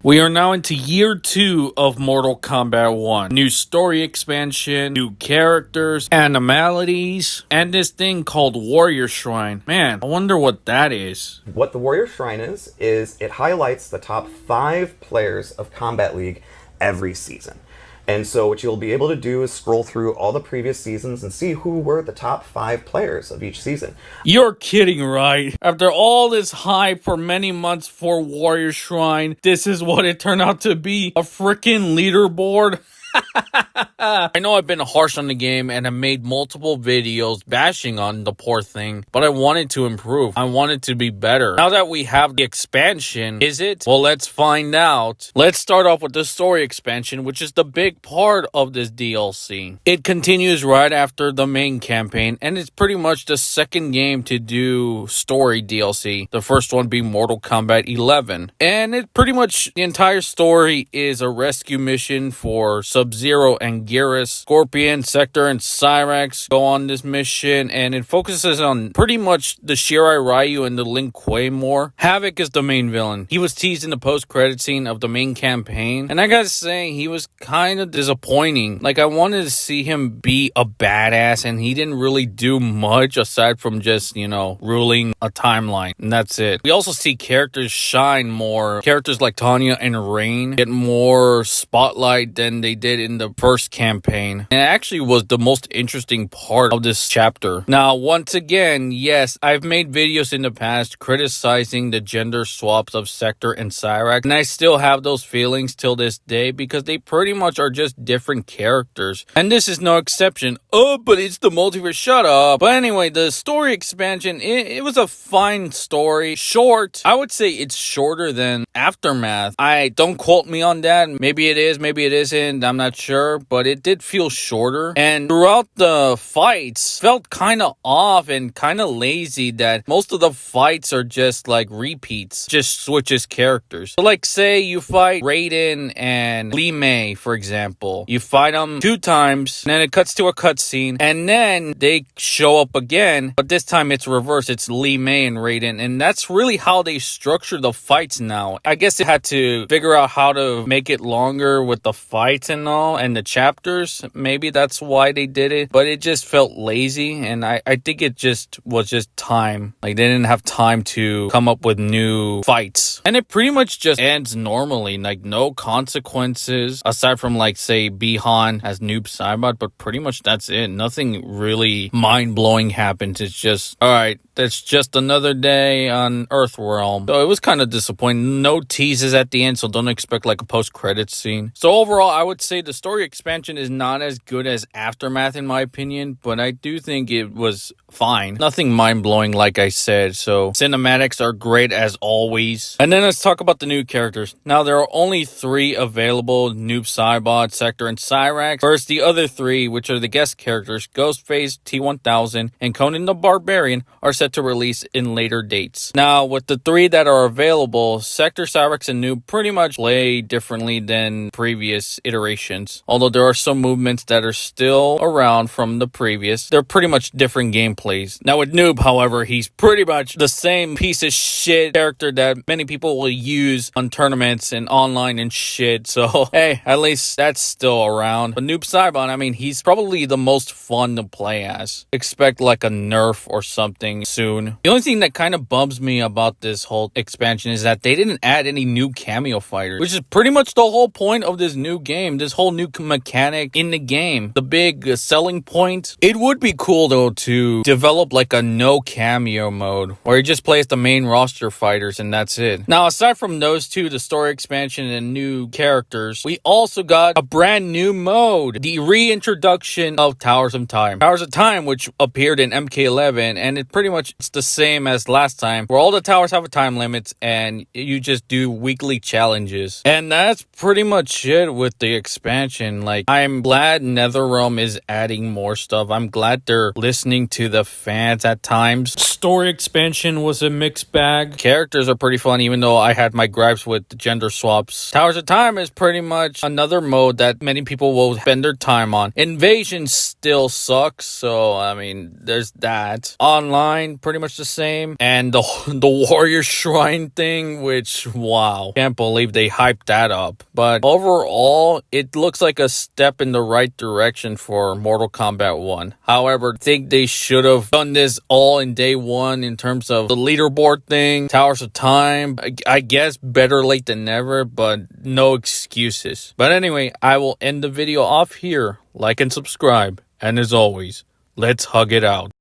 We are now into year 2 of Mortal Kombat 1. New story expansion, new characters, animalities, and this thing called Warrior Shrine. Man, I wonder what that is. What the Warrior Shrine is it highlights the top 5 players of Kombat League every season. And so what you'll be able to do is scroll through all the previous seasons and see who were the top 5 players of each season. You're kidding, right? After all this hype for many months for Warrior Shrine, this is what it turned out to be? A freaking leaderboard? I know I've been harsh on the game and have made multiple videos bashing on the poor thing, but I wanted to improve. I wanted to be better. Now that we have the expansion, is it? Well, let's find out. Let's start off with the story expansion, which is the big part of this DLC. It continues right after the main campaign, and it's pretty much the second game to do story DLC. The first one being Mortal Kombat 11. And it pretty much, the entire story is a rescue mission for Sub-Zero and Geras. Scorpion, Sector, and Cyrax go on this mission, and it focuses on pretty much the Shirai Ryu and the Lin Kuei more. Havoc is the main villain. He was teased in the post-credit scene of the main campaign, and I gotta say, he was kind of disappointing. Like, I wanted to see him be a badass, and he didn't really do much aside from just, ruling a timeline, and that's it. We also see characters shine more. Characters like Tanya and Rain get more spotlight than they did in the first campaign. And it actually was the most interesting part of this chapter. Now, once again, yes, I've made videos in the past criticizing the gender swaps of Sector and Cyrax, and I still have those feelings till this day because they pretty much are just different characters. And this is no exception. Oh, but it's the multiverse, shut up. But anyway, the story expansion, it was a fine story. Short. I would say it's shorter than Aftermath. Don't quote me on that. Maybe it is, maybe it isn't. I'm not sure, but it did feel shorter, and throughout the fights felt kind of off and kind of lazy that most of the fights are just like repeats, just switches characters. So like say you fight Raiden and Li Mei, for example. You fight them 2 times, and then it cuts to a cutscene, and then they show up again, but this time it's reversed. It's Li Mei and Raiden, and that's really how they structure the fights now. I guess they had to figure out how to make it longer with the fights and all, and the chapters. Maybe that's why they did it, but it just felt lazy, and I think it just was just time. Like, they didn't have time to come up with new fights. And it pretty much just ends normally, like no consequences, aside from like, say, Bihan as Noob Saibot, but pretty much that's it. Nothing really mind-blowing happens. It's just, alright, that's just another day on Earthrealm. So it was kind of disappointing. No teases at the end, so don't expect like a post-credits scene. So overall, I would say the story expansion is not as good as Aftermath in my opinion, but I do think it was fine. Nothing mind-blowing like I said, so cinematics are great as always. And then let's talk about the new characters. Now there are only 3 available, Noob Saibot, Sector, and Cyrax. First, the other 3, which are the guest characters, Ghostface, T-1000, and Conan the Barbarian, are set to release in later dates. Now, with the 3 that are available, Sector, Cyrax, and Noob pretty much play differently than previous iterations. Although there are some movements that are still around from the previous, they're pretty much different gameplays. Now with Noob, however, he's pretty much the same piece of shit character that many people will use on tournaments and online and shit. So, hey, at least that's still around. But Noob Saibot, I mean, he's probably the most fun to play as. Expect like a nerf or something soon. The only thing that kind of bums me about this whole expansion is that they didn't add any new cameo fighters, which is pretty much the whole point of this new game, this whole new mechanic in the game. The big selling point. It would be cool though to develop like a no cameo mode where you just play as the main roster fighters and that's it. Now aside from those 2, the story expansion and new characters, we also got a brand new mode, the reintroduction of Towers of Time. Towers of Time, which appeared in MK11, and it pretty much it's the same as last time, where all the towers have a time limit and you just do weekly challenges. And that's pretty much it with the expansion. Like, I'm glad NetherRealm is adding more stuff. I'm glad they're listening to the fans at times. Story expansion was a mixed bag. Characters are pretty fun, even though I had my gripes with the gender swaps. Towers of Time is pretty much another mode that many people will spend their time on. Invasion still sucks, so I mean, there's that. Online, Shrine, pretty much the same. And the Warrior Shrine thing, which, wow, can't believe they hyped that up. But overall, it looks like a step in the right direction for Mortal Kombat 1. However, I think they should have done this all in day one in terms of the leaderboard thing, Towers of Time. I guess better late than never, but no excuses. But anyway, I will end the video off here. Like and subscribe. And as always, let's hug it out.